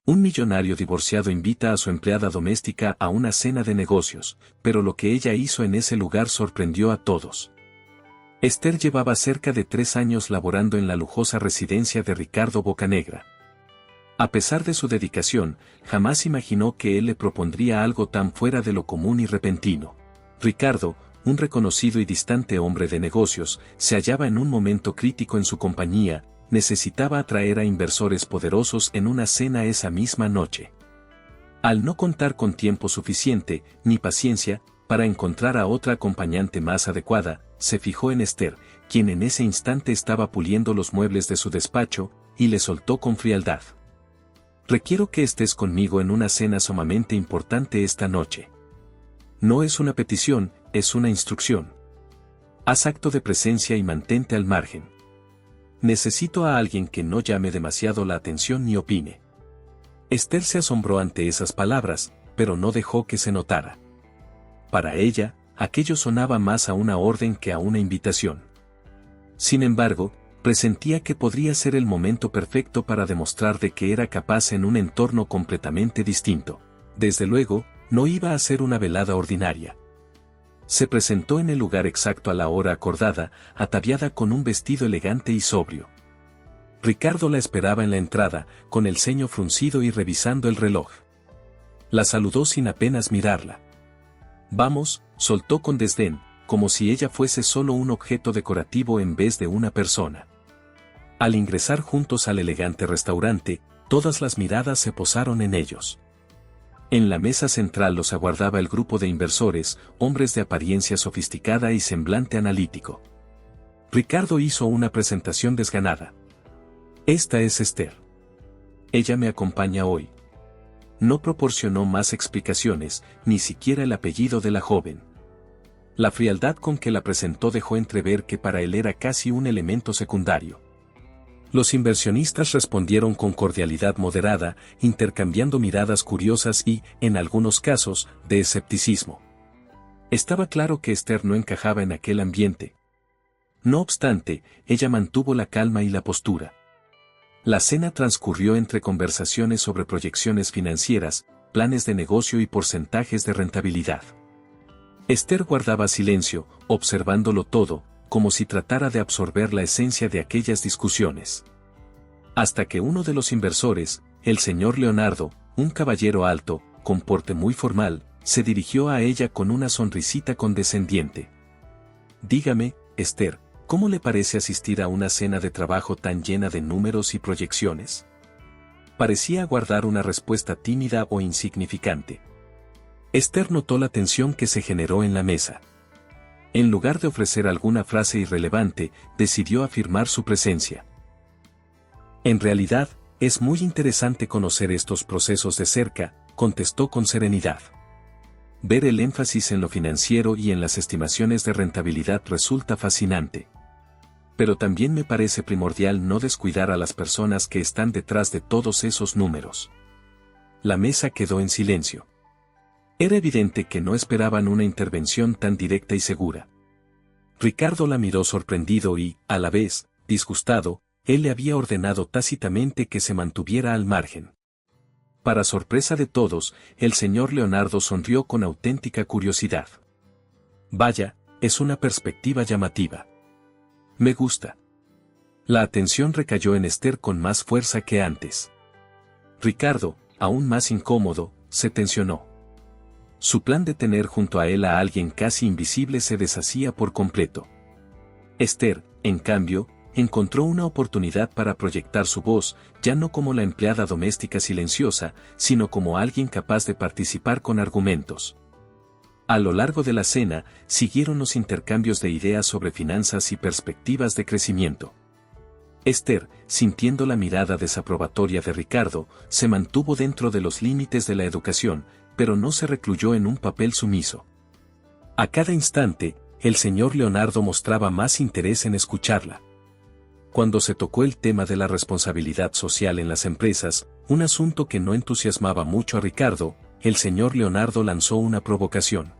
Un millonario divorciado invita a su empleada doméstica a una cena de negocios, pero lo que ella hizo en ese lugar sorprendió a todos. Esther llevaba cerca de 3 años laborando en la lujosa residencia de Ricardo Bocanegra. A pesar de su dedicación, jamás imaginó que él le propondría algo tan fuera de lo común y repentino. Ricardo, un reconocido y distante hombre de negocios, se hallaba en un momento crítico en su compañía. Necesitaba atraer a inversores poderosos en una cena esa misma noche. Al no contar con tiempo suficiente, ni paciencia, para encontrar a otra acompañante más adecuada, se fijó en Esther, quien en ese instante estaba puliendo los muebles de su despacho, y le soltó con frialdad: «Requiero que estés conmigo en una cena sumamente importante esta noche. No es una petición, es una instrucción. Haz acto de presencia y mantente al margen. Necesito a alguien que no llame demasiado la atención ni opine». Esther se asombró ante esas palabras, pero no dejó que se notara. Para ella, aquello sonaba más a una orden que a una invitación. Sin embargo, presentía que podría ser el momento perfecto para demostrar de que era capaz en un entorno completamente distinto. Desde luego, no iba a ser una velada ordinaria. Se presentó en el lugar exacto a la hora acordada, ataviada con un vestido elegante y sobrio. Ricardo la esperaba en la entrada, con el ceño fruncido y revisando el reloj. La saludó sin apenas mirarla. «Vamos», soltó con desdén, como si ella fuese solo un objeto decorativo en vez de una persona. Al ingresar juntos al elegante restaurante, todas las miradas se posaron en ellos. En la mesa central los aguardaba el grupo de inversores, hombres de apariencia sofisticada y semblante analítico. Ricardo hizo una presentación desganada. «Esta es Esther. Ella me acompaña hoy». No proporcionó más explicaciones, ni siquiera el apellido de la joven. La frialdad con que la presentó dejó entrever que para él era casi un elemento secundario. Los inversionistas respondieron con cordialidad moderada, intercambiando miradas curiosas y, en algunos casos, de escepticismo. Estaba claro que Esther no encajaba en aquel ambiente. No obstante, ella mantuvo la calma y la postura. La cena transcurrió entre conversaciones sobre proyecciones financieras, planes de negocio y porcentajes de rentabilidad. Esther guardaba silencio, observándolo todo, como si tratara de absorber la esencia de aquellas discusiones. Hasta que uno de los inversores, el señor Leonardo, un caballero alto, con porte muy formal, se dirigió a ella con una sonrisita condescendiente. «Dígame, Esther, ¿cómo le parece asistir a una cena de trabajo tan llena de números y proyecciones?» Parecía aguardar una respuesta tímida o insignificante. Esther notó la tensión que se generó en la mesa. En lugar de ofrecer alguna frase irrelevante, decidió afirmar su presencia. «En realidad, es muy interesante conocer estos procesos de cerca», contestó con serenidad. «Ver el énfasis en lo financiero y en las estimaciones de rentabilidad resulta fascinante. Pero también me parece primordial no descuidar a las personas que están detrás de todos esos números». La mesa quedó en silencio. Era evidente que no esperaban una intervención tan directa y segura. Ricardo la miró sorprendido y, a la vez, disgustado. Él le había ordenado tácitamente que se mantuviera al margen. Para sorpresa de todos, el señor Leonardo sonrió con auténtica curiosidad. «Vaya, es una perspectiva llamativa. Me gusta». La atención recayó en Esther con más fuerza que antes. Ricardo, aún más incómodo, se tensionó. Su plan de tener junto a él a alguien casi invisible se deshacía por completo. Esther, en cambio, encontró una oportunidad para proyectar su voz, ya no como la empleada doméstica silenciosa, sino como alguien capaz de participar con argumentos. A lo largo de la cena, siguieron los intercambios de ideas sobre finanzas y perspectivas de crecimiento. Esther, sintiendo la mirada desaprobatoria de Ricardo, se mantuvo dentro de los límites de la educación, pero no se recluyó en un papel sumiso. A cada instante, el señor Leonardo mostraba más interés en escucharla. Cuando se tocó el tema de la responsabilidad social en las empresas, un asunto que no entusiasmaba mucho a Ricardo, el señor Leonardo lanzó una provocación.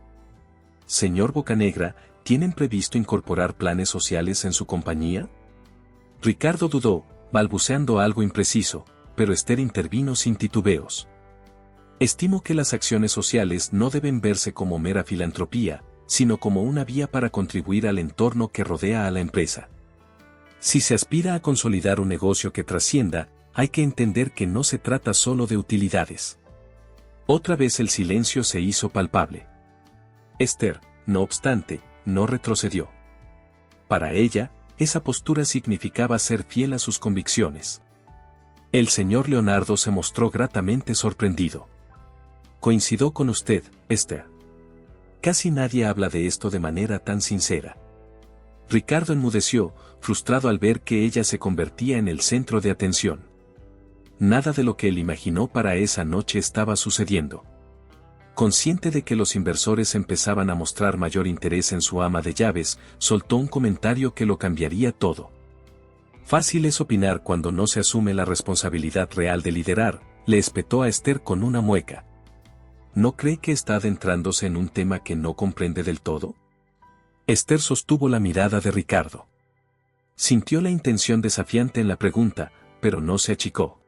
«Señor Bocanegra, ¿tienen previsto incorporar planes sociales en su compañía?» Ricardo dudó, balbuceando algo impreciso. pero Esther intervino sin titubeos. Estimo que las acciones sociales no deben verse como mera filantropía, sino como una vía para contribuir al entorno que rodea a la empresa. Si se aspira a consolidar un negocio que trascienda, hay que entender que no se trata solo de utilidades. Otra vez el silencio se hizo palpable. Esther, no obstante, no retrocedió. Para ella, esa postura significaba ser fiel a sus convicciones. El señor Leonardo se mostró gratamente sorprendido. Coincido con usted, Esther. Casi nadie habla de esto de manera tan sincera. Ricardo enmudeció, frustrado al ver que ella se convertía en el centro de atención. Nada de lo que él imaginó para esa noche estaba sucediendo. Consciente de que los inversores empezaban a mostrar mayor interés en su ama de llaves, soltó un comentario que lo cambiaría todo. Fácil es opinar cuando no se asume la responsabilidad real de liderar, le espetó a Esther con una mueca. ¿No cree que está adentrándose en un tema que no comprende del todo? Esther sostuvo la mirada de Ricardo. Sintió la intención desafiante en la pregunta, pero no se achicó.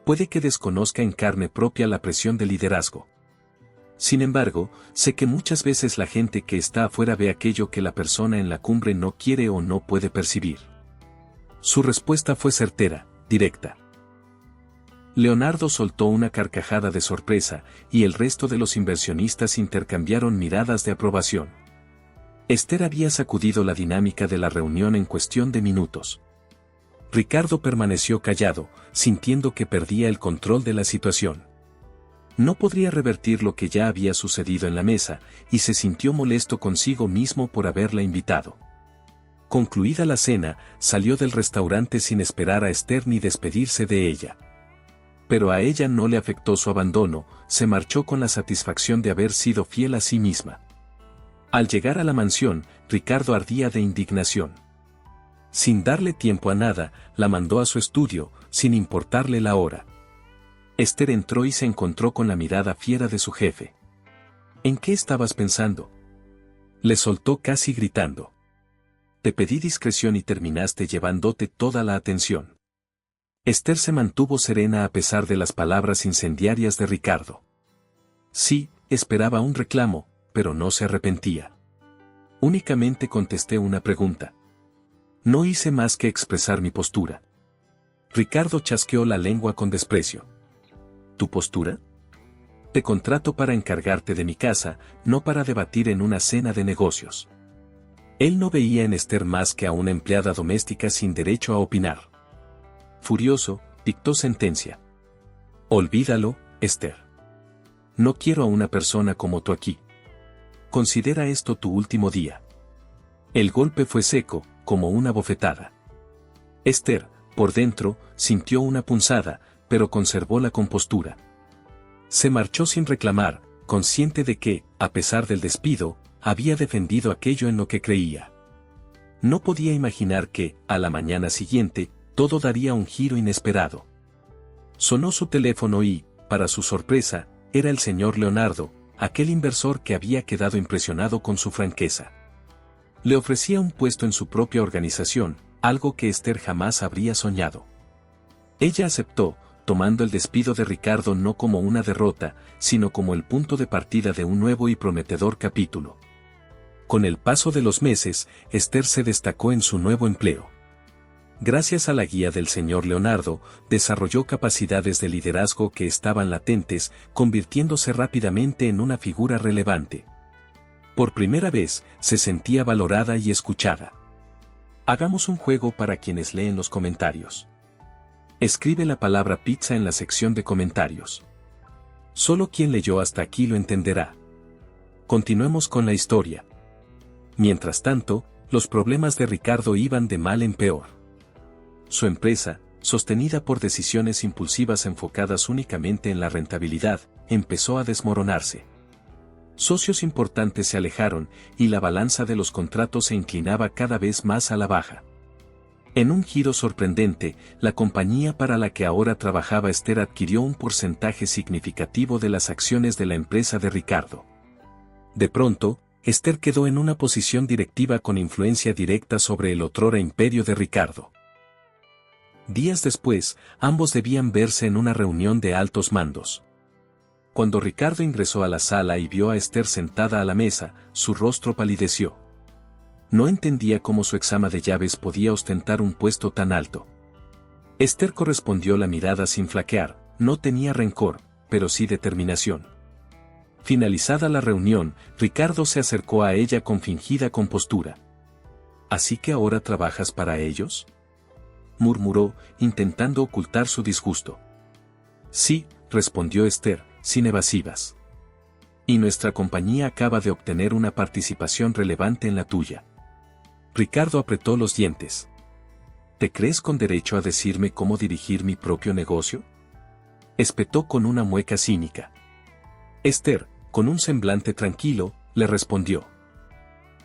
Puede que desconozca en carne propia la presión del liderazgo. Sin embargo, sé que muchas veces la gente que está afuera ve aquello que la persona en la cumbre no quiere o no puede percibir. Su respuesta fue certera, directa. Leonardo soltó una carcajada de sorpresa, y el resto de los inversionistas intercambiaron miradas de aprobación. Esther había sacudido la dinámica de la reunión en cuestión de minutos. Ricardo permaneció callado, sintiendo que perdía el control de la situación. No podría revertir lo que ya había sucedido en la mesa, y se sintió molesto consigo mismo por haberla invitado. Concluida la cena, salió del restaurante sin esperar a Esther ni despedirse de ella. Pero a ella no le afectó su abandono, se marchó con la satisfacción de haber sido fiel a sí misma. Al llegar a la mansión, Ricardo ardía de indignación. Sin darle tiempo a nada, la mandó a su estudio, sin importarle la hora. Esther entró y se encontró con la mirada fiera de su jefe. ¿En qué estabas pensando?, le soltó casi gritando. Te pedí discreción y terminaste llevándote toda la atención. Esther se mantuvo serena a pesar de las palabras incendiarias de Ricardo. Sí, esperaba un reclamo, pero no se arrepentía. Únicamente contesté una pregunta. No hice más que expresar mi postura. Ricardo chasqueó la lengua con desprecio. ¿Tu postura? Te contrato para encargarte de mi casa, no para debatir en una cena de negocios. Él no veía en Esther más que a una empleada doméstica sin derecho a opinar. Furioso, dictó sentencia. Olvídalo, Esther. No quiero a una persona como tú aquí. Considera esto tu último día. El golpe fue seco, como una bofetada. Esther, por dentro, sintió una punzada, pero conservó la compostura. Se marchó sin reclamar, consciente de que, a pesar del despido, había defendido aquello en lo que creía. No podía imaginar que, a la mañana siguiente, todo daría un giro inesperado. Sonó su teléfono y, para su sorpresa, era el señor Leonardo, aquel inversor que había quedado impresionado con su franqueza. Le ofrecía un puesto en su propia organización, algo que Esther jamás habría soñado. Ella aceptó, tomando el despido de Ricardo no como una derrota, sino como el punto de partida de un nuevo y prometedor capítulo. Con el paso de los meses, Esther se destacó en su nuevo empleo. Gracias a la guía del señor Leonardo, desarrolló capacidades de liderazgo que estaban latentes, convirtiéndose rápidamente en una figura relevante. Por primera vez, se sentía valorada y escuchada. Hagamos un juego para quienes leen los comentarios. Escribe la palabra pizza en la sección de comentarios. Solo quien leyó hasta aquí lo entenderá. Continuemos con la historia. Mientras tanto, los problemas de Ricardo iban de mal en peor. Su empresa, sostenida por decisiones impulsivas enfocadas únicamente en la rentabilidad, empezó a desmoronarse. Socios importantes se alejaron, y la balanza de los contratos se inclinaba cada vez más a la baja. En un giro sorprendente, la compañía para la que ahora trabajaba Esther adquirió un porcentaje significativo de las acciones de la empresa de Ricardo. De pronto, Esther quedó en una posición directiva con influencia directa sobre el otrora imperio de Ricardo. Días después, ambos debían verse en una reunión de altos mandos. Cuando Ricardo ingresó a la sala y vio a Esther sentada a la mesa, su rostro palideció. No entendía cómo su ex ama de llaves podía ostentar un puesto tan alto. Esther correspondió la mirada sin flaquear, no tenía rencor, pero sí determinación. Finalizada la reunión, Ricardo se acercó a ella con fingida compostura. ¿Así que ahora trabajas para ellos?, murmuró, intentando ocultar su disgusto. Sí, respondió Esther, sin evasivas. Y nuestra compañía acaba de obtener una participación relevante en la tuya. Ricardo apretó los dientes. ¿Te crees con derecho a decirme cómo dirigir mi propio negocio?, espetó con una mueca cínica. Esther, con un semblante tranquilo, le respondió.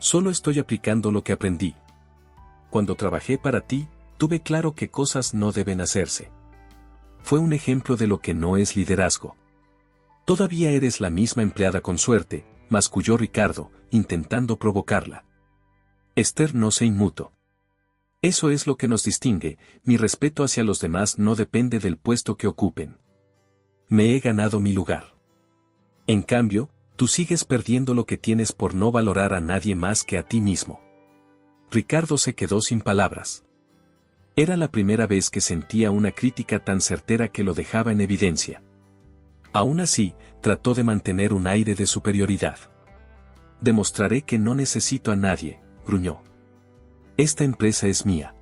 Solo estoy aplicando lo que aprendí. Cuando trabajé para ti, tuve claro qué cosas no deben hacerse. Fue un ejemplo de lo que no es liderazgo. Todavía eres la misma empleada con suerte, masculló Ricardo, intentando provocarla. Esther no se inmutó. Eso es lo que nos distingue, mi respeto hacia los demás no depende del puesto que ocupen. Me he ganado mi lugar. En cambio, tú sigues perdiendo lo que tienes por no valorar a nadie más que a ti mismo. Ricardo se quedó sin palabras. Era la primera vez que sentía una crítica tan certera que lo dejaba en evidencia. Aún así, trató de mantener un aire de superioridad. Demostraré que no necesito a nadie, gruñó. Esta empresa es mía.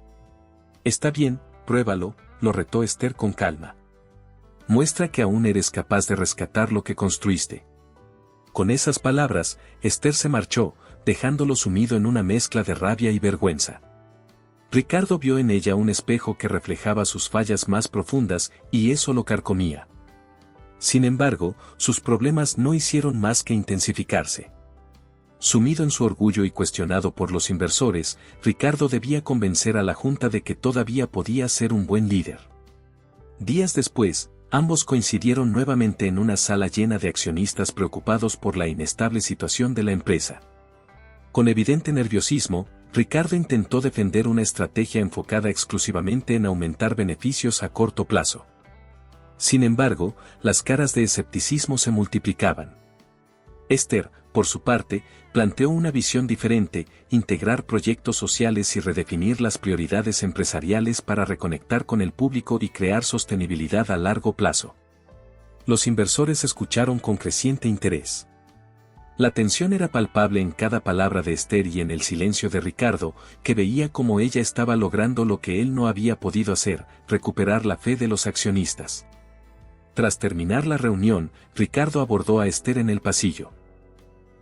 Está bien, pruébalo, lo retó Esther con calma. Muestra que aún eres capaz de rescatar lo que construiste. Con esas palabras, Esther se marchó, dejándolo sumido en una mezcla de rabia y vergüenza. Ricardo vio en ella un espejo que reflejaba sus fallas más profundas y eso lo carcomía. Sin embargo, sus problemas no hicieron más que intensificarse. Sumido en su orgullo y cuestionado por los inversores, Ricardo debía convencer a la junta de que todavía podía ser un buen líder. Días después, ambos coincidieron nuevamente en una sala llena de accionistas preocupados por la inestable situación de la empresa. Con evidente nerviosismo, Ricardo intentó defender una estrategia enfocada exclusivamente en aumentar beneficios a corto plazo. Sin embargo, las caras de escepticismo se multiplicaban. Esther, por su parte, planteó una visión diferente, integrar proyectos sociales y redefinir las prioridades empresariales para reconectar con el público y crear sostenibilidad a largo plazo. Los inversores escucharon con creciente interés. La tensión era palpable en cada palabra de Esther y en el silencio de Ricardo, que veía cómo ella estaba logrando lo que él no había podido hacer, recuperar la fe de los accionistas. Tras terminar la reunión, Ricardo abordó a Esther en el pasillo.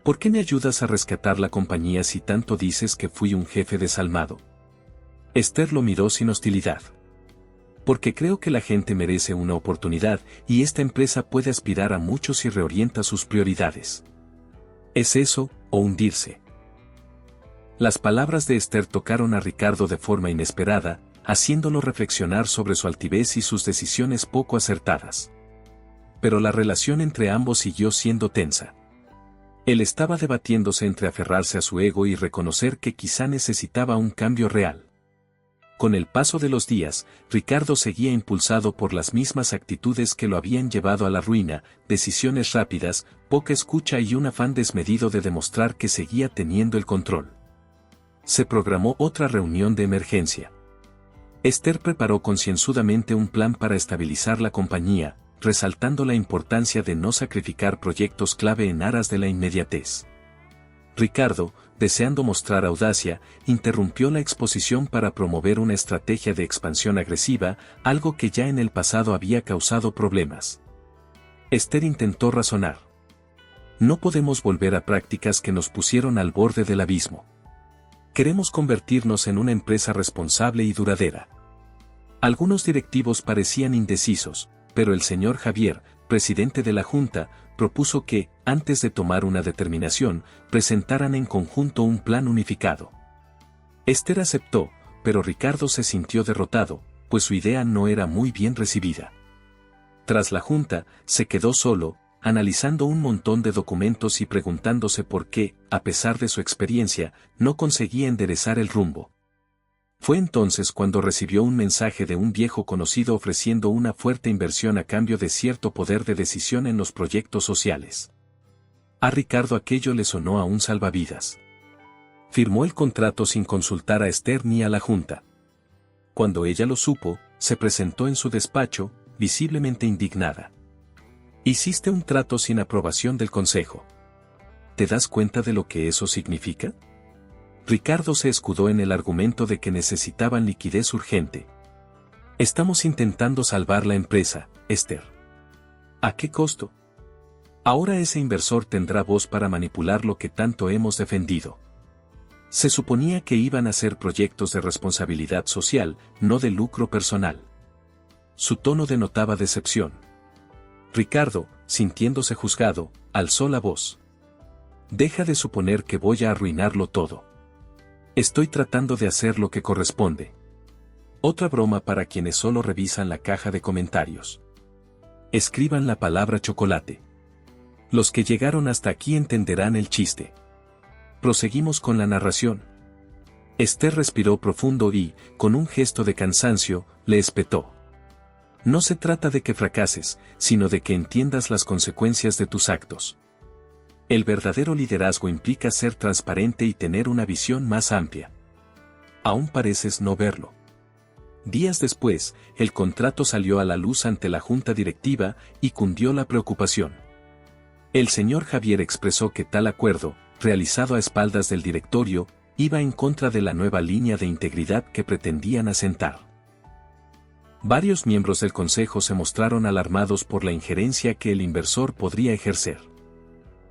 ¿Por qué me ayudas a rescatar la compañía si tanto dices que fui un jefe desalmado? Esther lo miró sin hostilidad. Porque creo que la gente merece una oportunidad y esta empresa puede aspirar a mucho si reorienta sus prioridades. ¿Es eso, o hundirse? Las palabras de Esther tocaron a Ricardo de forma inesperada, haciéndolo reflexionar sobre su altivez y sus decisiones poco acertadas. Pero la relación entre ambos siguió siendo tensa. Él estaba debatiéndose entre aferrarse a su ego y reconocer que quizá necesitaba un cambio real. Con el paso de los días, Ricardo seguía impulsado por las mismas actitudes que lo habían llevado a la ruina, decisiones rápidas, poca escucha y un afán desmedido de demostrar que seguía teniendo el control. Se programó otra reunión de emergencia. Esther preparó concienzudamente un plan para estabilizar la compañía, resaltando la importancia de no sacrificar proyectos clave en aras de la inmediatez. Ricardo, deseando mostrar audacia, interrumpió la exposición para promover una estrategia de expansión agresiva, algo que ya en el pasado había causado problemas. Esther intentó razonar. No podemos volver a prácticas que nos pusieron al borde del abismo. Queremos convertirnos en una empresa responsable y duradera. Algunos directivos parecían indecisos, pero el señor Javier, presidente de la Junta, propuso que, antes de tomar una determinación, presentaran en conjunto un plan unificado. Esther aceptó, pero Ricardo se sintió derrotado, pues su idea no era muy bien recibida. Tras la Junta, se quedó solo, analizando un montón de documentos y preguntándose por qué, a pesar de su experiencia, no conseguía enderezar el rumbo. Fue entonces cuando recibió un mensaje de un viejo conocido ofreciendo una fuerte inversión a cambio de cierto poder de decisión en los proyectos sociales. A Ricardo aquello le sonó a un salvavidas. Firmó el contrato sin consultar a Esther ni a la junta. Cuando ella lo supo, se presentó en su despacho, visiblemente indignada. Hiciste un trato sin aprobación del consejo. ¿Te das cuenta de lo que eso significa? Ricardo se escudó en el argumento de que necesitaban liquidez urgente. Estamos intentando salvar la empresa, Esther. ¿A qué costo? Ahora ese inversor tendrá voz para manipular lo que tanto hemos defendido. Se suponía que iban a ser proyectos de responsabilidad social, no de lucro personal. Su tono denotaba decepción. Ricardo, sintiéndose juzgado, alzó la voz. Deja de suponer que voy a arruinarlo todo. Estoy tratando de hacer lo que corresponde. Otra broma para quienes solo revisan la caja de comentarios. Escriban la palabra chocolate. Los que llegaron hasta aquí entenderán el chiste. Proseguimos con la narración. Esther respiró profundo y, con un gesto de cansancio, le espetó. No se trata de que fracases, sino de que entiendas las consecuencias de tus actos. El verdadero liderazgo implica ser transparente y tener una visión más amplia. Aún pareces no verlo. Días después, el contrato salió a la luz ante la junta directiva y cundió la preocupación. El señor Javier expresó que tal acuerdo, realizado a espaldas del directorio, iba en contra de la nueva línea de integridad que pretendían asentar. Varios miembros del consejo se mostraron alarmados por la injerencia que el inversor podría ejercer.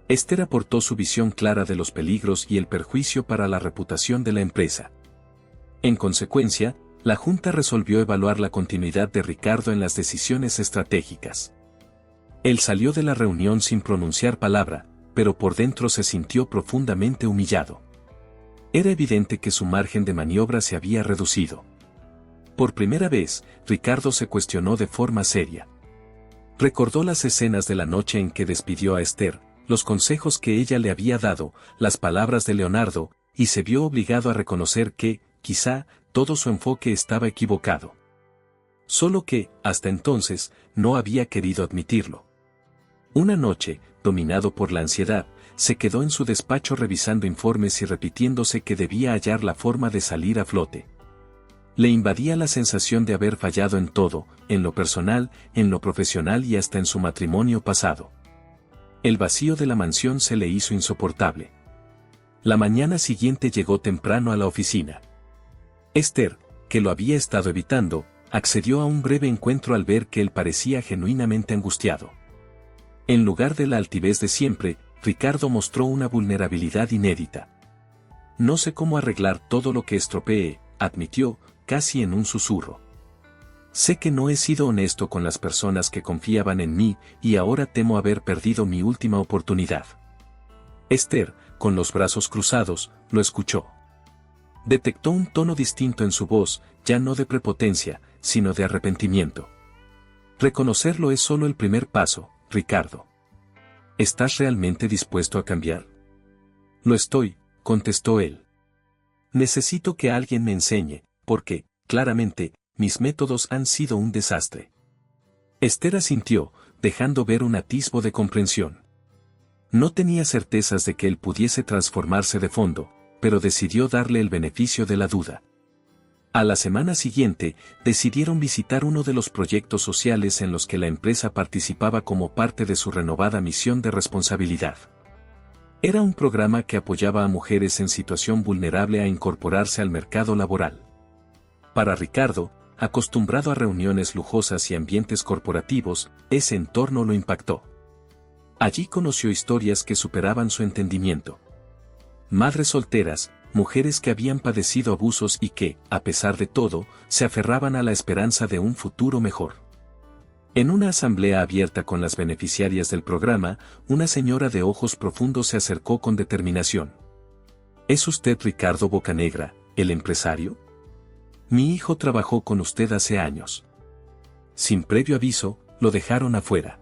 Esther aportó su visión clara de los peligros y el perjuicio para la reputación de la empresa. En consecuencia, la Junta resolvió evaluar la continuidad de Ricardo en las decisiones estratégicas. Él salió de la reunión sin pronunciar palabra, pero por dentro se sintió profundamente humillado. Era evidente que su margen de maniobra se había reducido. Por primera vez, Ricardo se cuestionó de forma seria. Recordó las escenas de la noche en que despidió a Esther, los consejos que ella le había dado, las palabras de Leonardo, y se vio obligado a reconocer que, quizá, todo su enfoque estaba equivocado. Solo que, hasta entonces, no había querido admitirlo. Una noche, dominado por la ansiedad, se quedó en su despacho revisando informes y repitiéndose que debía hallar la forma de salir a flote. Le invadía la sensación de haber fallado en todo, en lo personal, en lo profesional y hasta en su matrimonio pasado. El vacío de la mansión se le hizo insoportable. La mañana siguiente llegó temprano a la oficina. Esther, que lo había estado evitando, accedió a un breve encuentro al ver que él parecía genuinamente angustiado. En lugar de la altivez de siempre, Ricardo mostró una vulnerabilidad inédita. No sé cómo arreglar todo lo que estropeé, admitió, casi en un susurro. Sé que no he sido honesto con las personas que confiaban en mí y ahora temo haber perdido mi última oportunidad. Esther, con los brazos cruzados, lo escuchó. Detectó un tono distinto en su voz, ya no de prepotencia, sino de arrepentimiento. Reconocerlo es solo el primer paso, Ricardo. ¿Estás realmente dispuesto a cambiar? Lo estoy, contestó él. Necesito que alguien me enseñe, porque, claramente, mis métodos han sido un desastre. Esther asintió, dejando ver un atisbo de comprensión. No tenía certezas de que él pudiese transformarse de fondo, pero decidió darle el beneficio de la duda. A la semana siguiente, decidieron visitar uno de los proyectos sociales en los que la empresa participaba como parte de su renovada misión de responsabilidad. Era un programa que apoyaba a mujeres en situación vulnerable a incorporarse al mercado laboral. Para Ricardo, acostumbrado a reuniones lujosas y ambientes corporativos, ese entorno lo impactó. Allí conoció historias que superaban su entendimiento. Madres solteras, mujeres que habían padecido abusos y que, a pesar de todo, se aferraban a la esperanza de un futuro mejor. En una asamblea abierta con las beneficiarias del programa, una señora de ojos profundos se acercó con determinación. ¿Es usted Ricardo Bocanegra, el empresario? Mi hijo trabajó con usted hace años. Sin previo aviso, lo dejaron afuera.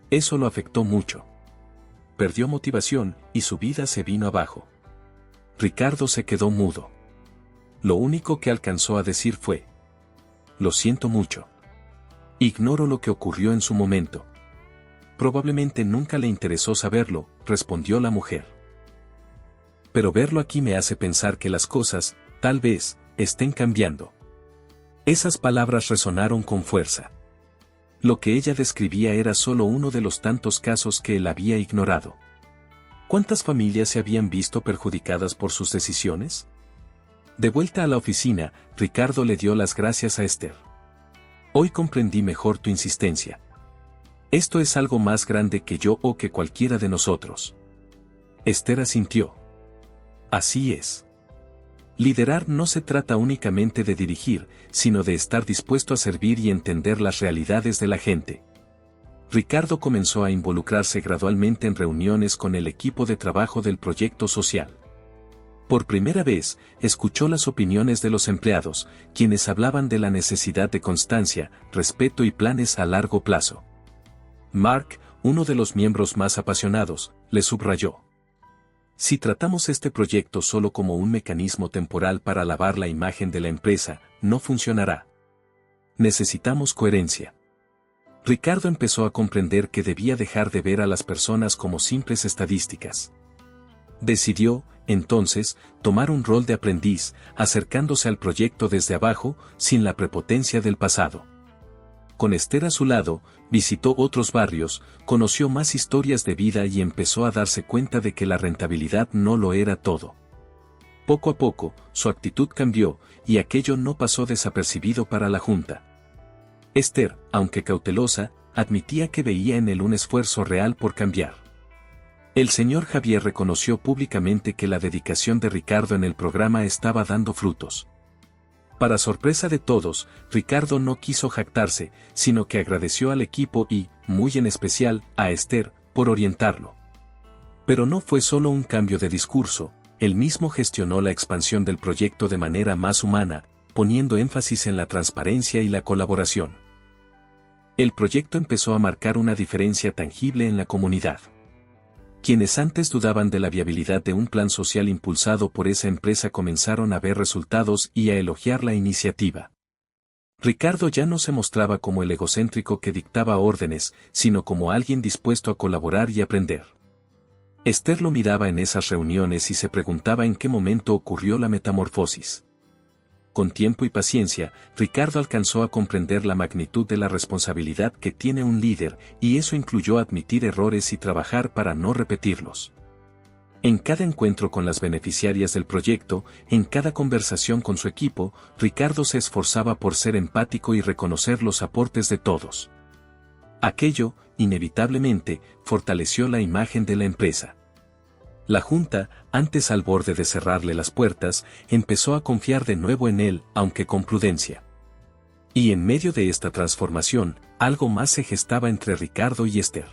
Eso lo afectó mucho. Perdió motivación y su vida se vino abajo. Ricardo se quedó mudo. Lo único que alcanzó a decir fue: lo siento mucho. Ignoro lo que ocurrió en su momento. Probablemente nunca le interesó saberlo, respondió la mujer. Pero verlo aquí me hace pensar que las cosas, tal vez, estén cambiando. Esas palabras resonaron con fuerza. Lo que ella describía era solo uno de los tantos casos que él había ignorado. ¿Cuántas familias se habían visto perjudicadas por sus decisiones? De vuelta a la oficina, Ricardo le dio las gracias a Esther. Hoy comprendí mejor tu insistencia. Esto es algo más grande que yo o que cualquiera de nosotros. Esther asintió. Así es. Liderar no se trata únicamente de dirigir, sino de estar dispuesto a servir y entender las realidades de la gente. Ricardo comenzó a involucrarse gradualmente en reuniones con el equipo de trabajo del proyecto social. Por primera vez, escuchó las opiniones de los empleados, quienes hablaban de la necesidad de constancia, respeto y planes a largo plazo. Mark, uno de los miembros más apasionados, le subrayó: si tratamos este proyecto solo como un mecanismo temporal para lavar la imagen de la empresa, no funcionará. Necesitamos coherencia. Ricardo empezó a comprender que debía dejar de ver a las personas como simples estadísticas. Decidió, entonces, tomar un rol de aprendiz, acercándose al proyecto desde abajo, sin la prepotencia del pasado. Con Esther a su lado, visitó otros barrios, conoció más historias de vida y empezó a darse cuenta de que la rentabilidad no lo era todo. Poco a poco, su actitud cambió, y aquello no pasó desapercibido para la junta. Esther, aunque cautelosa, admitía que veía en él un esfuerzo real por cambiar. El señor Javier reconoció públicamente que la dedicación de Ricardo en el programa estaba dando frutos. Para sorpresa de todos, Ricardo no quiso jactarse, sino que agradeció al equipo y, muy en especial, a Esther, por orientarlo. Pero no fue solo un cambio de discurso, él mismo gestionó la expansión del proyecto de manera más humana, poniendo énfasis en la transparencia y la colaboración. El proyecto empezó a marcar una diferencia tangible en la comunidad. Quienes antes dudaban de la viabilidad de un plan social impulsado por esa empresa comenzaron a ver resultados y a elogiar la iniciativa. Ricardo ya no se mostraba como el egocéntrico que dictaba órdenes, sino como alguien dispuesto a colaborar y aprender. Esther lo miraba en esas reuniones y se preguntaba en qué momento ocurrió la metamorfosis. Con tiempo y paciencia, Ricardo alcanzó a comprender la magnitud de la responsabilidad que tiene un líder, y eso incluyó admitir errores y trabajar para no repetirlos. En cada encuentro con las beneficiarias del proyecto, en cada conversación con su equipo, Ricardo se esforzaba por ser empático y reconocer los aportes de todos. Aquello, inevitablemente, fortaleció la imagen de la empresa. La junta, antes al borde de cerrarle las puertas, empezó a confiar de nuevo en él, aunque con prudencia. Y en medio de esta transformación, algo más se gestaba entre Ricardo y Esther.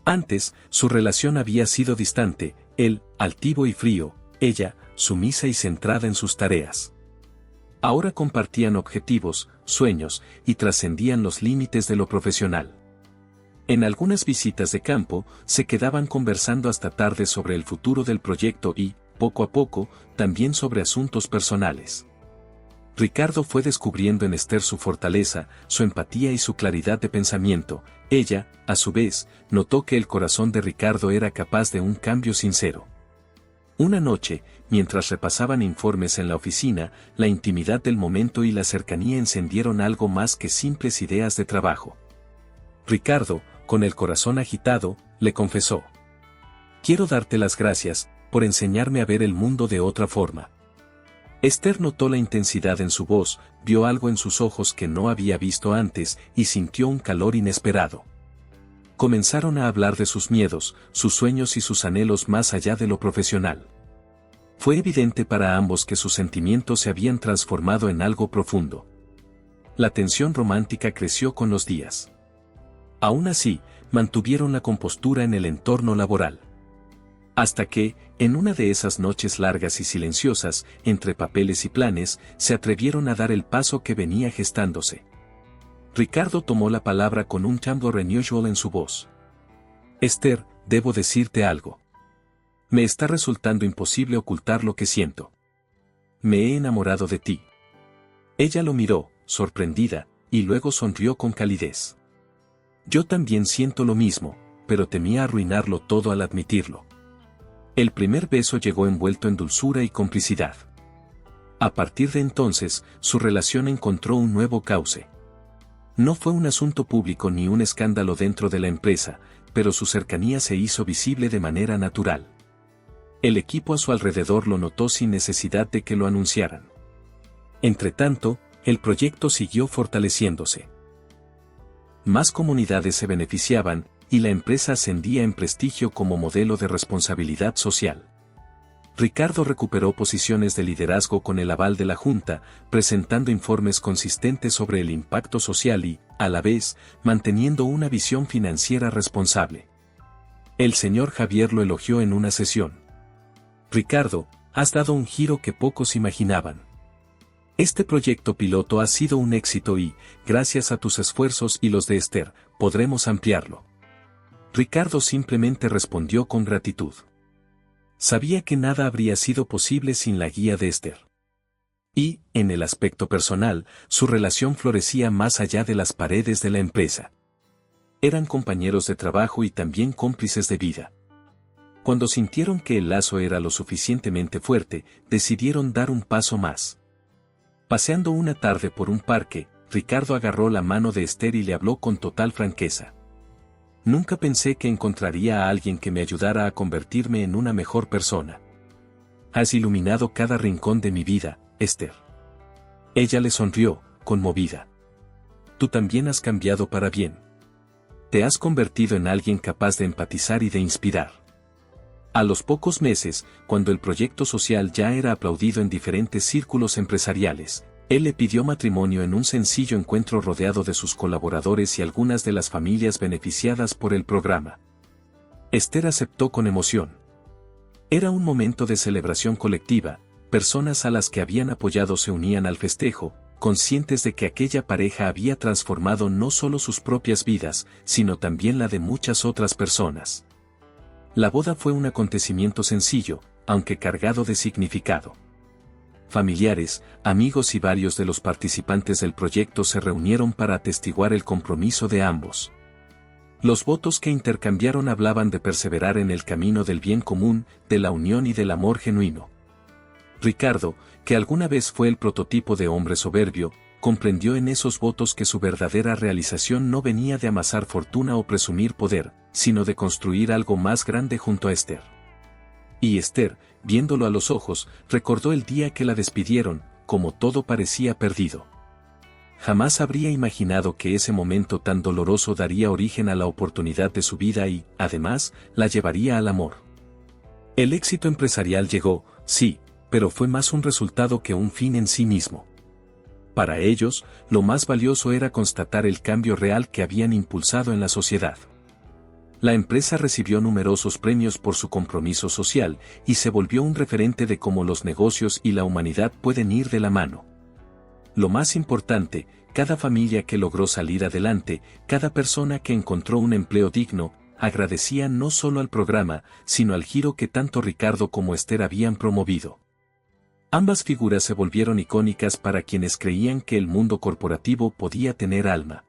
Antes, su relación había sido distante, él, altivo y frío, ella, sumisa y centrada en sus tareas. Ahora compartían objetivos, sueños, y trascendían los límites de lo profesional. En algunas visitas de campo, se quedaban conversando hasta tarde sobre el futuro del proyecto y, poco a poco, también sobre asuntos personales. Ricardo fue descubriendo en Esther su fortaleza, su empatía y su claridad de pensamiento. Ella, a su vez, notó que el corazón de Ricardo era capaz de un cambio sincero. Una noche, mientras repasaban informes en la oficina, la intimidad del momento y la cercanía encendieron algo más que simples ideas de trabajo. Ricardo, con el corazón agitado, le confesó: quiero darte las gracias, por enseñarme a ver el mundo de otra forma. Esther notó la intensidad en su voz, vio algo en sus ojos que no había visto antes, y sintió un calor inesperado. Comenzaron a hablar de sus miedos, sus sueños y sus anhelos más allá de lo profesional. Fue evidente para ambos que sus sentimientos se habían transformado en algo profundo. La tensión romántica creció con los días. Aún así, mantuvieron la compostura en el entorno laboral. Hasta que, en una de esas noches largas y silenciosas, entre papeles y planes, se atrevieron a dar el paso que venía gestándose. Ricardo tomó la palabra con un timbre unusual en su voz. Esther, debo decirte algo. Me está resultando imposible ocultar lo que siento. Me he enamorado de ti. Ella lo miró, sorprendida, y luego sonrió con calidez. Yo también siento lo mismo, pero temía arruinarlo todo al admitirlo. El primer beso llegó envuelto en dulzura y complicidad. A partir de entonces, su relación encontró un nuevo cauce. No fue un asunto público ni un escándalo dentro de la empresa, pero su cercanía se hizo visible de manera natural. El equipo a su alrededor lo notó sin necesidad de que lo anunciaran. Entretanto, el proyecto siguió fortaleciéndose. Más comunidades se beneficiaban, y la empresa ascendía en prestigio como modelo de responsabilidad social. Ricardo recuperó posiciones de liderazgo con el aval de la Junta, presentando informes consistentes sobre el impacto social y, a la vez, manteniendo una visión financiera responsable. El señor Javier lo elogió en una sesión. Ricardo, has dado un giro que pocos imaginaban. Este proyecto piloto ha sido un éxito y, gracias a tus esfuerzos y los de Esther, podremos ampliarlo. Ricardo simplemente respondió con gratitud. Sabía que nada habría sido posible sin la guía de Esther. Y, en el aspecto personal, su relación florecía más allá de las paredes de la empresa. Eran compañeros de trabajo y también cómplices de vida. Cuando sintieron que el lazo era lo suficientemente fuerte, decidieron dar un paso más. Paseando una tarde por un parque, Ricardo agarró la mano de Esther y le habló con total franqueza. Nunca pensé que encontraría a alguien que me ayudara a convertirme en una mejor persona. Has iluminado cada rincón de mi vida, Esther. Ella le sonrió, conmovida. Tú también has cambiado para bien. Te has convertido en alguien capaz de empatizar y de inspirar. A los pocos meses, cuando el proyecto social ya era aplaudido en diferentes círculos empresariales, él le pidió matrimonio en un sencillo encuentro rodeado de sus colaboradores y algunas de las familias beneficiadas por el programa. Esther aceptó con emoción. Era un momento de celebración colectiva, personas a las que habían apoyado se unían al festejo, conscientes de que aquella pareja había transformado no solo sus propias vidas, sino también la de muchas otras personas. La boda fue un acontecimiento sencillo, aunque cargado de significado. Familiares, amigos y varios de los participantes del proyecto se reunieron para atestiguar el compromiso de ambos. Los votos que intercambiaron hablaban de perseverar en el camino del bien común, de la unión y del amor genuino. Ricardo, que alguna vez fue el prototipo de hombre soberbio, comprendió en esos votos que su verdadera realización no venía de amasar fortuna o presumir poder, sino de construir algo más grande junto a Esther. Y Esther, viéndolo a los ojos, recordó el día que la despidieron, como todo parecía perdido. Jamás habría imaginado que ese momento tan doloroso daría origen a la oportunidad de su vida y, además, la llevaría al amor. El éxito empresarial llegó, sí, pero fue más un resultado que un fin en sí mismo. Para ellos, lo más valioso era constatar el cambio real que habían impulsado en la sociedad. La empresa recibió numerosos premios por su compromiso social y se volvió un referente de cómo los negocios y la humanidad pueden ir de la mano. Lo más importante, cada familia que logró salir adelante, cada persona que encontró un empleo digno, agradecía no solo al programa, sino al giro que tanto Ricardo como Esther habían promovido. Ambas figuras se volvieron icónicas para quienes creían que el mundo corporativo podía tener alma.